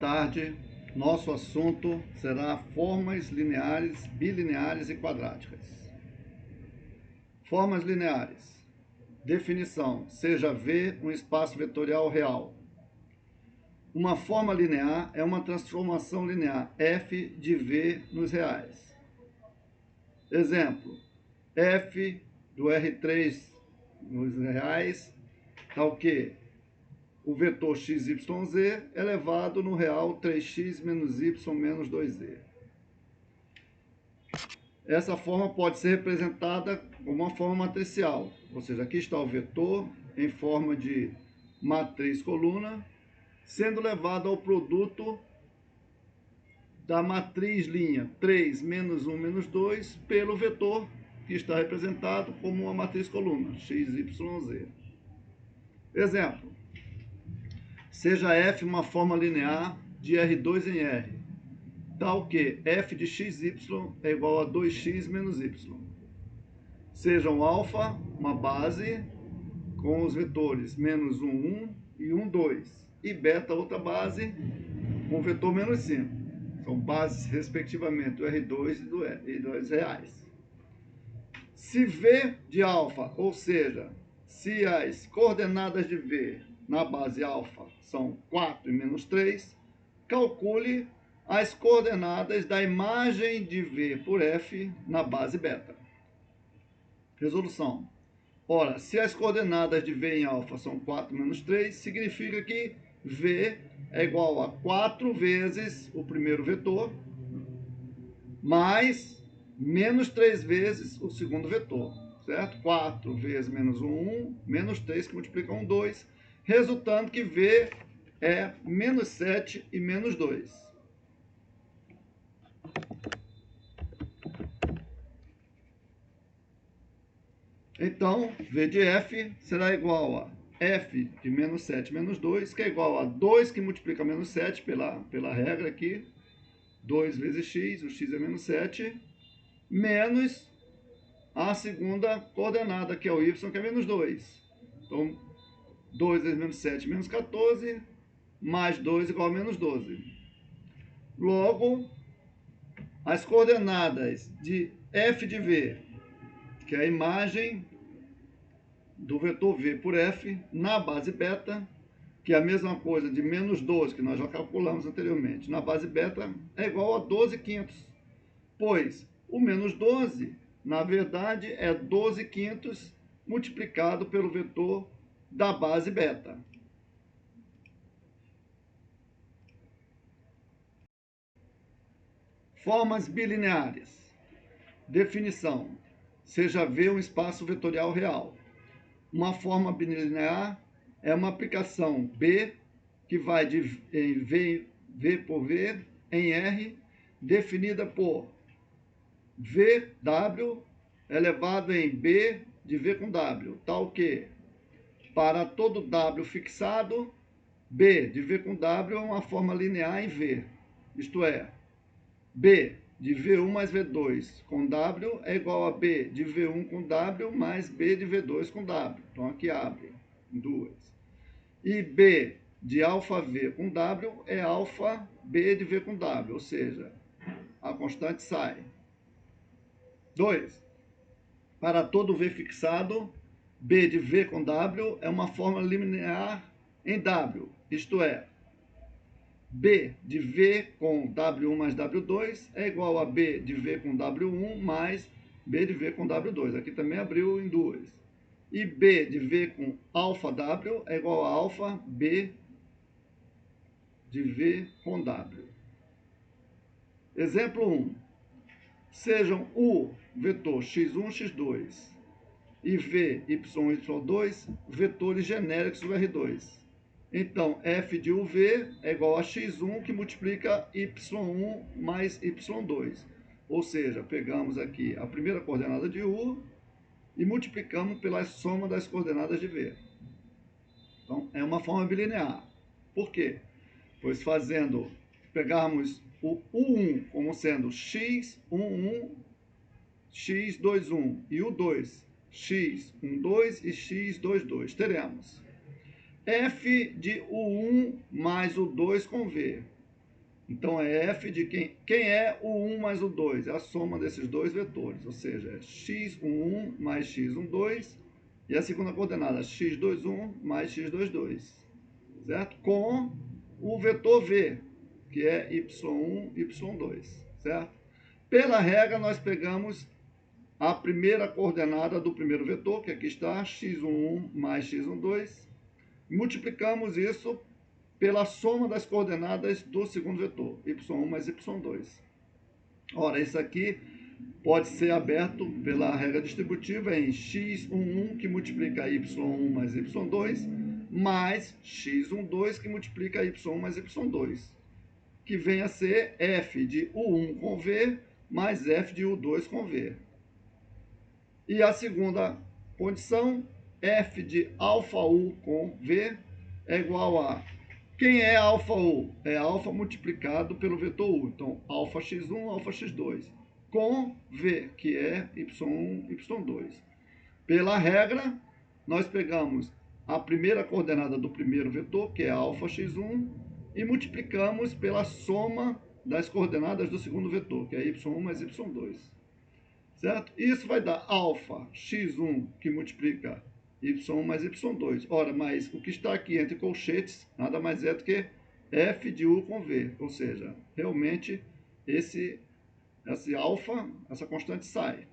Tarde, nosso assunto será formas lineares, bilineares e quadráticas. Formas lineares. Definição: seja V um espaço vetorial real. Uma forma linear é uma transformação linear f de V nos reais. Exemplo: f do R3 nos reais está o quê? O vetor x, y, z elevado no real 3x menos y menos 2z. Essa forma pode ser representada como uma forma matricial, ou seja, aqui está o vetor em forma de matriz coluna, sendo levado ao produto da matriz linha 3 menos 1 menos 2 pelo vetor que está representado como uma matriz coluna, x, y, z. Exemplo: seja f uma forma linear de R2 em R, tal que f de xy é igual a 2x menos y. Sejam alfa uma base com os vetores menos 1, 1 e 1, 2, e beta outra base com o vetor menos 5. São bases, respectivamente, do R2 e dos reais. Se V de alfa, ou seja, se as coordenadas de V na base alfa são 4 e menos 3, calcule as coordenadas da imagem de V por F na base beta. Resolução: ora, se as coordenadas de V em alfa são 4 menos 3, significa que V é igual a 4 vezes o primeiro vetor, mais menos 3 vezes o segundo vetor, certo? 4 vezes menos 1, 1, menos 3 que multiplica 1, 2, resultando que V é menos 7 e menos 2. Então, V de F será igual a F de menos 7 menos 2, que é igual a 2 que multiplica menos 7 pela regra aqui, 2 vezes x, o x é menos 7, menos a segunda coordenada, que é o y, que é menos 2. Então, 2 vezes menos 7, menos 14, mais 2 igual a menos 12. Logo, as coordenadas de f de v, que é a imagem do vetor v por f na base beta, que é a mesma coisa de menos 12, que nós já calculamos anteriormente, na base beta, é igual a 12 quintos, pois o menos 12, na verdade, é 12 quintos multiplicado pelo vetor da base beta. Formas bilineares. Definição: seja V um espaço vetorial real. Uma forma bilinear é uma aplicação B que vai de V por V em R, definida por VW elevado em B de V com W, tal que, para todo W fixado, B de V com W é uma forma linear em V, isto é, B de V1 mais V2 com W é igual a B de V1 com W mais B de V2 com W. Então, aqui abre em duas. E B de alfa V com W é alfa B de V com W, ou seja, a constante sai. 2. Para todo V fixado, B de V com W é uma forma linear em W, isto é, B de V com W1 mais W2 é igual a B de V com W1 mais B de V com W2. Aqui também abriu em duas. E B de V com alfa W é igual a alfa B de V com W. Exemplo 1. Sejam U vetor x1, x2 e V, y, y2 vetores genéricos do R2. Então, f de uv é igual a x1 que multiplica y1 mais y2. Ou seja, pegamos aqui a primeira coordenada de u e multiplicamos pela soma das coordenadas de v. Então, é uma forma bilinear. Por quê? Pois pegarmos o u1 como sendo x11, x21 e o 2, x12 e x22, teremos f de U1 mais U2 com V. Então, é f de quem é o 1 mais o 2? É a soma desses dois vetores, ou seja, é x11 mais x12, e a segunda coordenada, x21 mais x22, certo? Com o vetor v, que é y1, y2, certo? Pela regra, nós pegamos a primeira coordenada do primeiro vetor, que aqui está, x11 mais x12, multiplicamos isso pela soma das coordenadas do segundo vetor, y1 mais y2. Ora, isso aqui pode ser aberto pela regra distributiva em x11, que multiplica y1 mais y2, mais x12, que multiplica y1 mais y2, que vem a ser f de u1 com v mais f de u2 com v. E a segunda condição, f de alfa u com v é igual a... Quem é alfa u? É alfa multiplicado pelo vetor u. Então, alfa x1, alfa x2, com v, que é y1, y2. Pela regra, nós pegamos a primeira coordenada do primeiro vetor, que é alfa x1, e multiplicamos pela soma das coordenadas do segundo vetor, que é y1 mais y2. Certo? Isso vai dar alfa x1, que multiplica y1 mais y2. Ora, mas o que está aqui entre colchetes nada mais é do que f de u com v. Ou seja, realmente esse alfa, essa constante sai.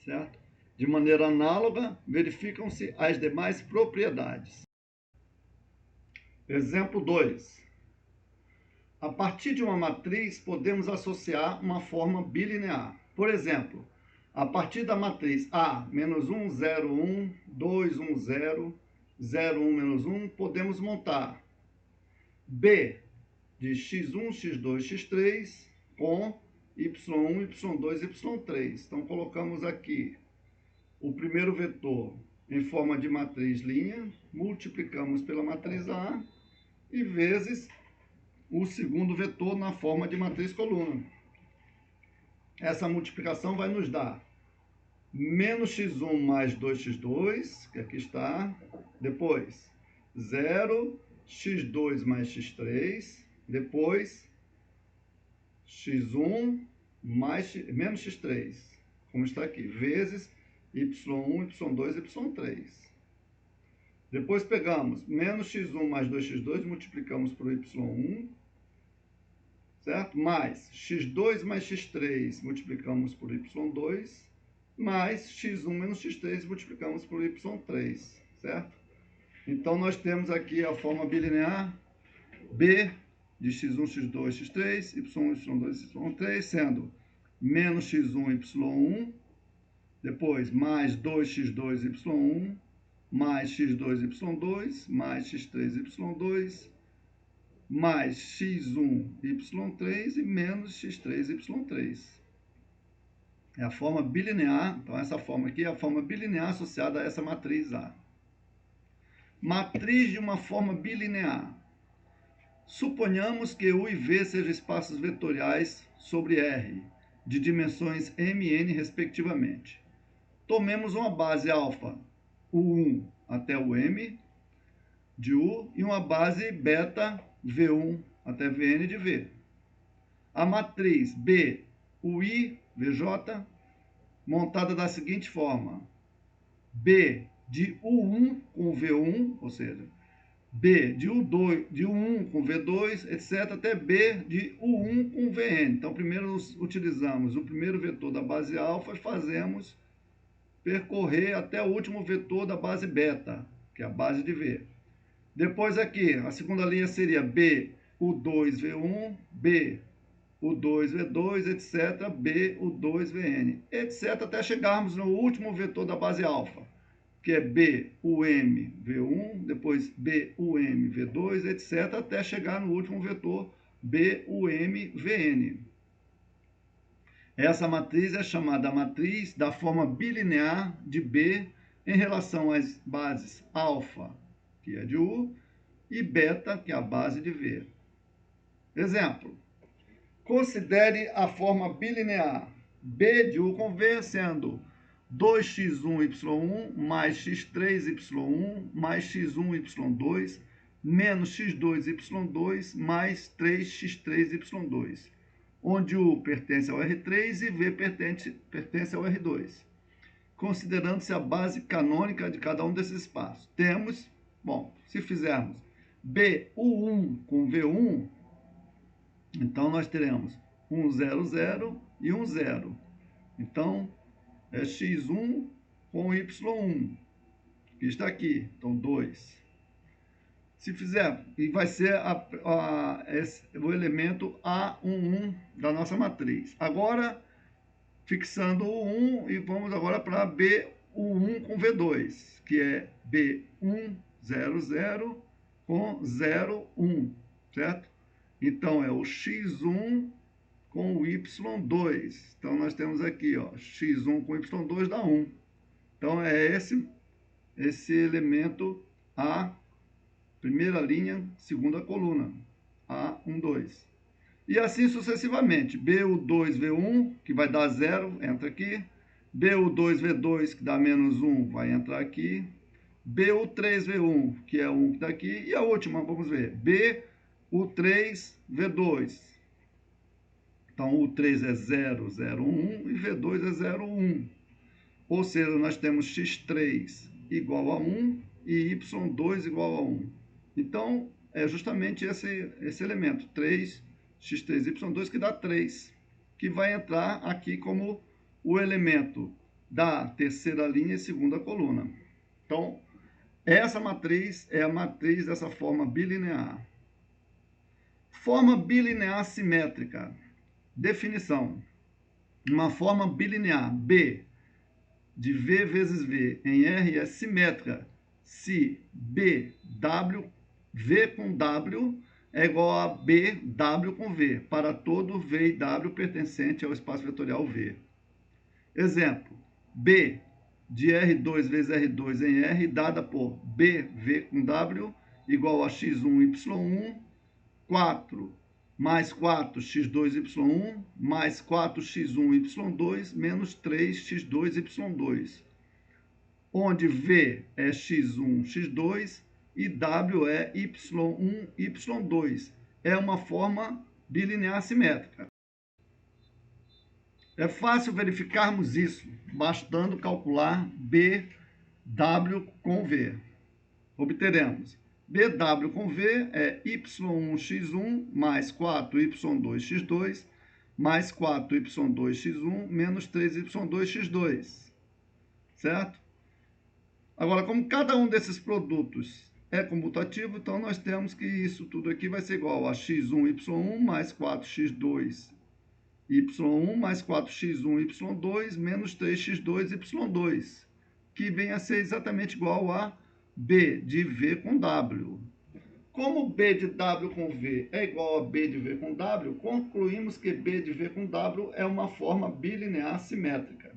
Certo? De maneira análoga, verificam-se as demais propriedades. Exemplo 2. A partir de uma matriz, podemos associar uma forma bilinear. Por exemplo, a partir da matriz A, menos 1, 0, 1, 2, 1, 0, 0, 1, menos 1, podemos montar B de x1, x2, x3 com y1, y2, y3. Então, colocamos aqui o primeiro vetor em forma de matriz linha, multiplicamos pela matriz A e vezes o segundo vetor na forma de matriz coluna. Essa multiplicação vai nos dar menos x1 mais 2x2, que aqui está, depois 0, x2 mais x3, depois x1 mais menos x3, como está aqui, vezes y1, y2, y3. Depois pegamos menos x1 mais 2x2, multiplicamos por y1, certo? Mais x2 mais x3, multiplicamos por y2, mais x1 menos x3, multiplicamos por y3, certo? Então, nós temos aqui a forma bilinear B de x1, x2, x3, y1, y2, y3, sendo menos x1, y1, depois mais 2x2, y1, mais x2, y2, mais x3, y2, mais x1, y3 e menos x3, y3. É a forma bilinear, então essa forma aqui é a forma bilinear associada a essa matriz A. Matriz de uma forma bilinear. Suponhamos que U e V sejam espaços vetoriais sobre R, de dimensões m e n respectivamente. Tomemos uma base alfa, U1 até o m de U, e uma base beta, V1 até Vn de V. A matriz B, UI, VJ, montada da seguinte forma: B de U1 com V1, ou seja, B de U1 com V2, etc., até B de U1 com Vn. Então, primeiro nós utilizamos o primeiro vetor da base alfa e fazemos percorrer até o último vetor da base beta, que é a base de V. Depois aqui, a segunda linha seria B, U2, V1, B, U2, V2, etc., B, U2, Vn, etc., até chegarmos no último vetor da base alfa, que é B, UM, V1, depois B, UM, V2, etc., até chegar no último vetor B, UM, Vn. Essa matriz é chamada matriz da forma bilinear de B em relação às bases alfa, que é de U, e beta, que é a base de V. Exemplo. Considere a forma bilinear B de U com V sendo 2x1, y1 mais x3, y1 mais x1, y2 menos x2y2 mais 3x3y2, onde U pertence ao R3 e V pertence ao R2, considerando-se a base canônica de cada um desses espaços. Temos, bom, se fizermos BU1 com V1, então nós teremos um 0, 0 e um 0. Então, é x1 com y1, que está aqui, então 2. Se fizer, e vai ser o elemento A11 da nossa matriz. Agora, fixando o 1, e vamos agora para BU1 com V2, que é B1, 0, 0 com 0, 1, certo? Então, é o x1 com o y2. Então, nós temos aqui, ó, x1 com y2 dá 1. Então, é esse elemento A, primeira linha, segunda coluna, A1, 2. E assim sucessivamente. BU2, V1, que vai dar 0, entra aqui. BU2, V2, que dá menos 1, vai entrar aqui. BU3, V1, que é 1 que está aqui. E a última, vamos ver, BU3, V2. Então, U3 é 0, 0, 1 e V2 é 0, 1. Ou seja, nós temos x3 igual a 1 e y2 igual a 1. Então, é justamente esse elemento, 3, x3, y2, que dá 3, que vai entrar aqui como o elemento da terceira linha e segunda coluna. Então, essa matriz é a matriz dessa forma bilinear. Forma bilinear simétrica. Definição. Uma forma bilinear B de V vezes V em R é simétrica se V com W é igual a BW com V, para todo V e W pertencente ao espaço vetorial V. Exemplo, B de R2 vezes R2 em R, dada por BV com W, igual a x1, y1, 4 mais 4x2, y1, mais 4x1, y2, menos 3x2, y2, onde V é x1, x2 e W é y1, y2. É uma forma bilinear simétrica. É fácil verificarmos isso, bastando calcular BW com V. Obteremos BW com V é y1x1 mais 4y2x2 mais 4y2x1 menos 3y2x2, certo? Agora, como cada um desses produtos é comutativo, então nós temos que isso tudo aqui vai ser igual a x1, y1 mais 4x2, y1 mais 4x1, y2 menos 3x2, y2, que vem a ser exatamente igual a B de V com W. Como B de W com V é igual a B de V com W, concluímos que B de V com W é uma forma bilinear simétrica.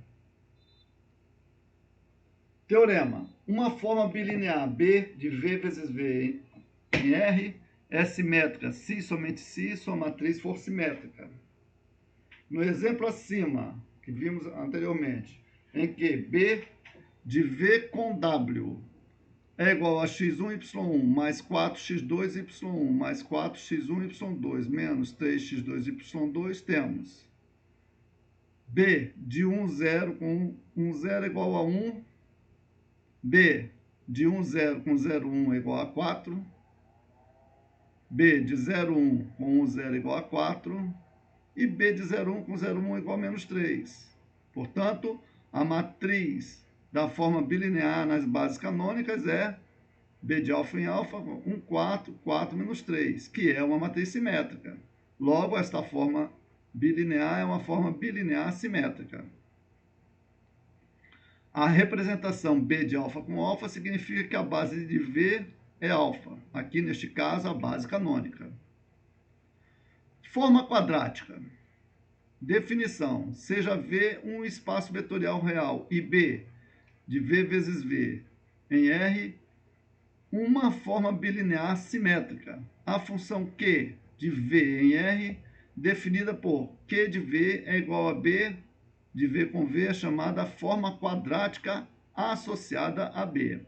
Teorema. Uma forma bilinear B de V vezes V em R é simétrica se somente se sua matriz for simétrica. No exemplo acima, que vimos anteriormente, em que B de V com W é igual a x1, y1 mais 4x2, y1 mais 4x1, y2 menos 3x2, y2, temos B de 1, 0 com 1, 0 é igual a 1, B de 1, 0 com 0, 1 é igual a 4, B de 0, 1 com 1, 0 é igual a 4, e B de 0, 1 com 0, 1 é igual a menos 3. Portanto, a matriz da forma bilinear nas bases canônicas é B de alfa em alfa, 1, 4, 4 menos 3, que é uma matriz simétrica. Logo, esta forma bilinear é uma forma bilinear simétrica. A representação B de alfa com alfa significa que a base de V é alfa. Aqui, neste caso, a base canônica. Forma quadrática. Definição. Seja V um espaço vetorial real e B de V vezes V em R uma forma bilinear simétrica. A função Q de V em R, definida por Q de V é igual a B de V com V, é chamada forma quadrática associada a B.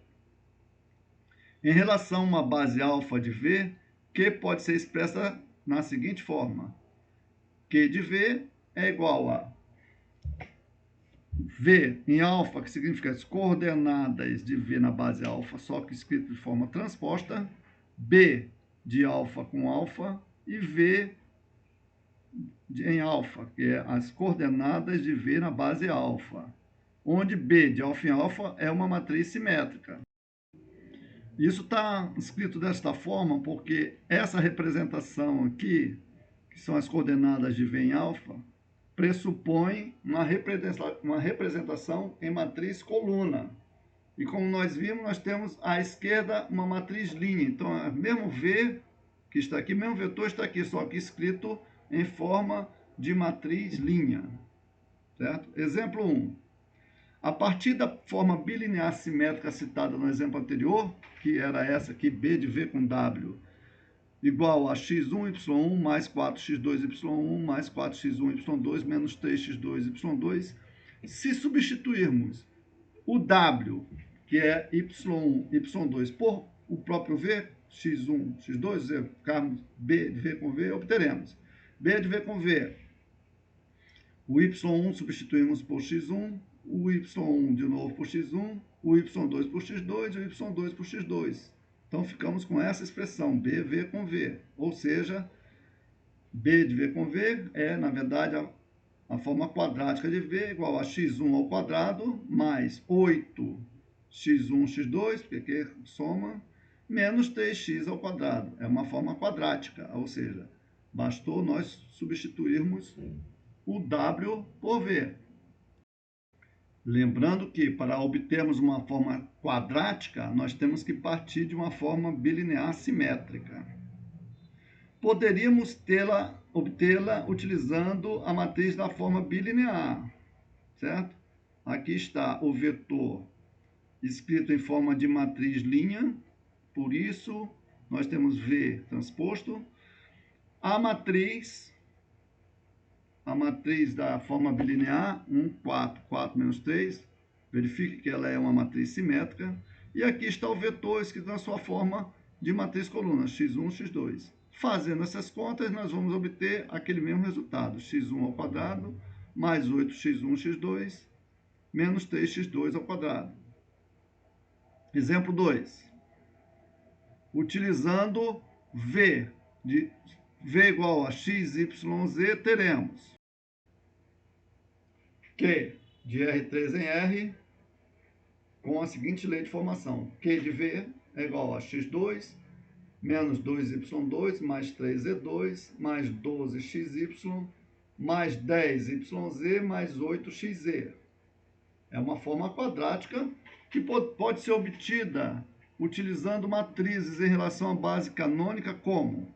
Em relação a uma base alfa de V, Q pode ser expressa na seguinte forma. Q de V é igual a V em alfa, que significa as coordenadas de V na base alfa, só que escrito de forma transposta, B de alfa com alfa e V em alfa, que é as coordenadas de V na base alfa, onde B de alfa em alfa é uma matriz simétrica. Isso está escrito desta forma porque essa representação aqui, que são as coordenadas de V em alfa, pressupõe uma representação em matriz coluna. E como nós vimos, nós temos à esquerda uma matriz linha. Então, é o mesmo V que está aqui, mesmo vetor está aqui, só que escrito em forma de matriz linha. Certo? Exemplo 1. A partir da forma bilinear simétrica citada no exemplo anterior, que era essa aqui, B de V com W, igual a x1y1 mais 4x2y1 mais 4x1y2 menos 3x2, y2. Se substituirmos o W, que é y1, y2, por o próprio V, x1, x2, ficarmos B de V com V, obteremos B de V com V. O y1 substituímos por x1, o y1 de novo por x1, o y2 por x2 e o y2 por x2. Então, ficamos com essa expressão, BV com V. Ou seja, B de V com V é, na verdade, a forma quadrática de V igual a x1 ao quadrado mais 8x1, x2, porque aqui soma, menos 3x ao quadrado. É uma forma quadrática, ou seja, bastou nós substituirmos o W por V. Lembrando que, para obtermos uma forma quadrática, nós temos que partir de uma forma bilinear simétrica. Poderíamos obtê-la utilizando a matriz da forma bilinear, certo? Aqui está o vetor escrito em forma de matriz linha, por isso nós temos V transposto. A matriz da forma bilinear, 1, 4, 4 menos 3, verifique que ela é uma matriz simétrica. E aqui está o vetor escrito na sua forma de matriz coluna, x1, x2. Fazendo essas contas, nós vamos obter aquele mesmo resultado, x1 ao quadrado, mais 8x1, x2, menos 3x2 ao quadrado. Exemplo 2. Utilizando V igual a x, y, z, teremos Q de R3 em R com a seguinte lei de formação. Q de V é igual a x2 menos 2y2 mais 3z2 mais 12xy mais 10yz mais 8xz. É uma forma quadrática que pode ser obtida utilizando matrizes em relação à base canônica como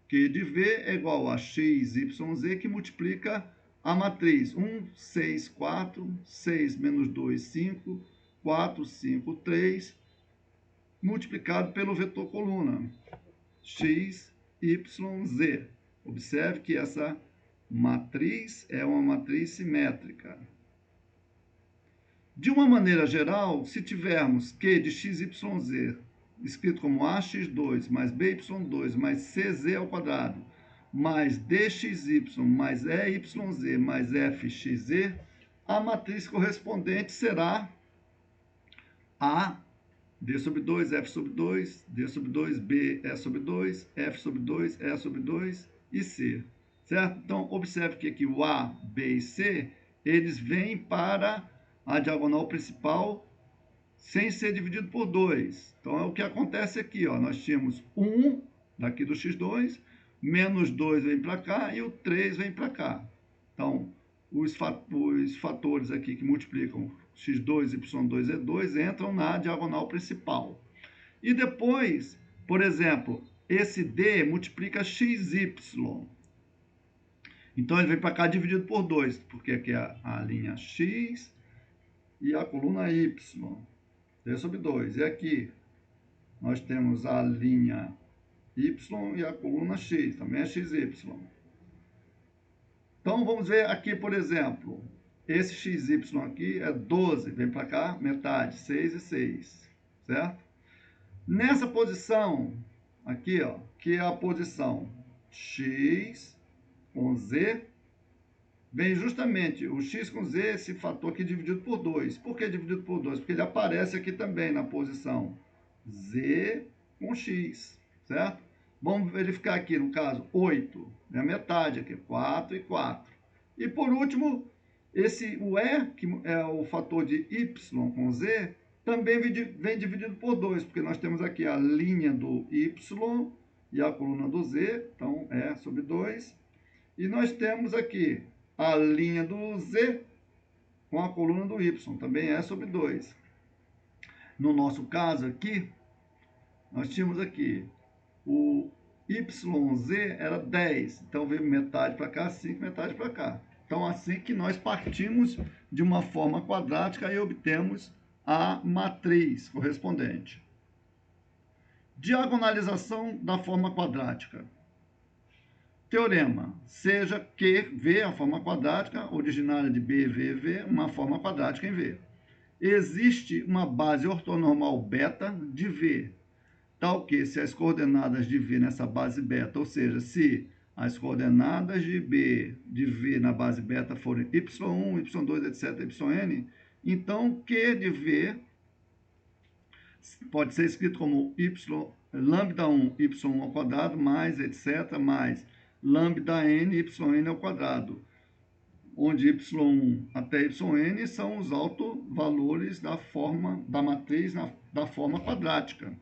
Q de V é igual a x, y, z, que multiplica a matriz 1, 6, 4, 6 menos 2, 5, 4, 5, 3, multiplicado pelo vetor coluna, x, y, z. Observe que essa matriz é uma matriz simétrica. De uma maneira geral, se tivermos Q de x, y, z escrito como ax2 mais by2 mais cz ao quadrado mais dxy mais eyz mais fxz, a matriz correspondente será A, D sobre 2, F sobre 2, D sobre 2, B, E sobre 2, F sobre 2, E sobre 2 e C. Certo? Então, observe que aqui o A, B e C, eles vêm para a diagonal principal sem ser dividido por 2. Então, é o que acontece aqui. Ó. Nós tínhamos 1 daqui do x2, menos 2 vem para cá e o 3 vem para cá. Então, os fatores aqui que multiplicam x2, y2 e 2 entram na diagonal principal. E depois, por exemplo, esse D multiplica xy. Então, ele vem para cá dividido por 2, porque aqui é a linha x e a coluna y. D sobre 2. E aqui nós temos a linha y e a coluna x, também é xy. Então, vamos ver aqui, por exemplo, esse xy aqui é 12, vem para cá, metade, 6 e 6, certo? Nessa posição, aqui, ó, que é a posição x com z, vem justamente o x com z, esse fator aqui dividido por 2. Por que dividido por 2? Porque ele aparece aqui também na posição z com x, certo? Vamos verificar aqui, no caso, 8, é a metade aqui, 4 e 4. E por último, o e, que é o fator de y com z, também vem dividido por 2, porque nós temos aqui a linha do y e a coluna do z, então é sobre 2. E nós temos aqui a linha do z com a coluna do y, também é sobre 2. No nosso caso aqui, nós tínhamos aqui o YZ era 10, então veio metade para cá, 5, metade para cá. Então, assim que nós partimos de uma forma quadrática e obtemos a matriz correspondente. Diagonalização da forma quadrática. Teorema, seja que V, a forma quadrática, originária de B, V, V, uma forma quadrática em V. Existe uma base ortonormal beta de V, tal que se as coordenadas de V nessa base beta, ou seja, se as coordenadas de V na base beta forem y1, y2, etc., yn, então Q de V pode ser escrito como lambda1, y1 ao quadrado, mais, etc., mais lambda n, yn ao quadrado, onde y1 até yn são os autovalores da matriz da forma quadrática.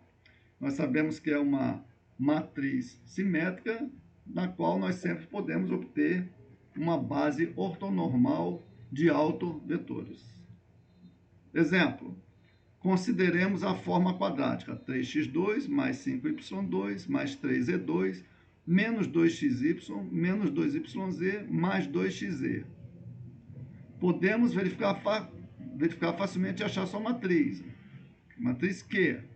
Nós sabemos que é uma matriz simétrica, na qual nós sempre podemos obter uma base ortonormal de autovetores. Exemplo, consideremos a forma quadrática 3x2 mais 5y2 mais 3z2 menos 2xy menos 2yz mais 2xz. Podemos verificar facilmente e achar sua matriz. Matriz Q.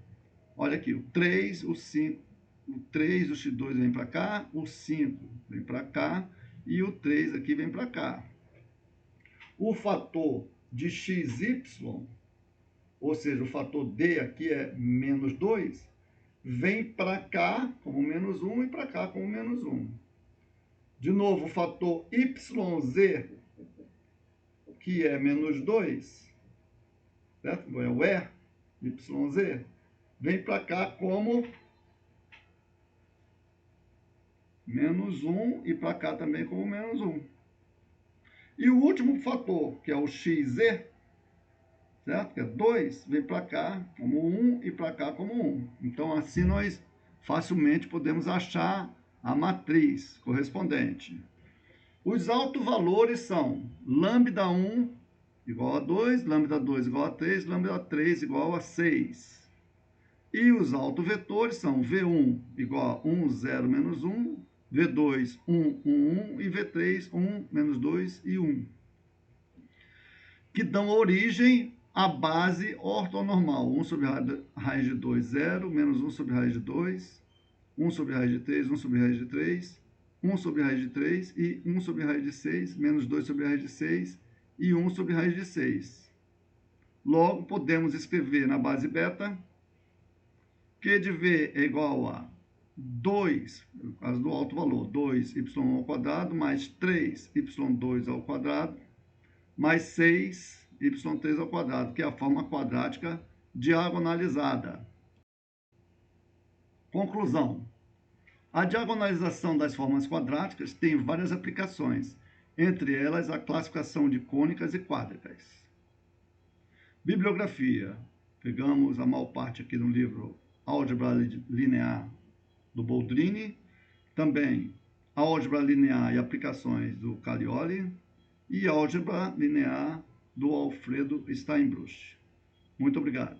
Olha aqui, o 3, o 5, o 3, o x2 vem para cá, o 5 vem para cá e o 3 aqui vem para cá. O fator de xy, ou seja, o fator d aqui é menos 2, vem para cá como menos 1 e para cá como menos 1. De novo, o fator yz, que é menos 2, certo? É o e, yz, vem para cá como menos 1 e para cá também como menos 1. E o último fator, que é o xz, certo? Que é 2, vem para cá como 1 e para cá como 1. Então, assim nós facilmente podemos achar a matriz correspondente. Os autovalores são lambda 1 igual a 2, lambda 2 igual a 3, lambda 3 igual a 6. E os autovetores são V1 igual a 1, 0, menos 1, V2, 1, 1, 1 e V3, 1, menos 2 e 1. Que dão origem à base ortonormal. 1 sobre raiz de 2, 0, menos 1 sobre raiz de 2, 1 sobre raiz de 3, 1 sobre raiz de 3, 1 sobre raiz de 3 e 1 sobre raiz de 6, menos 2 sobre raiz de 6 e 1 sobre raiz de 6. Logo, podemos escrever na base beta Q de V é igual a 2, no caso do alto valor, 2y ao quadrado, mais 3y2 ao quadrado, mais 6y3 ao quadrado, que é a forma quadrática diagonalizada. Conclusão. A diagonalização das formas quadráticas tem várias aplicações, entre elas a classificação de cônicas e quádricas. Bibliografia. Pegamos a maior parte aqui no livro Álgebra Linear do Boldrini, também Álgebra Linear e Aplicações do Carioli e Álgebra Linear do Alfredo Steinbruch. Muito obrigado.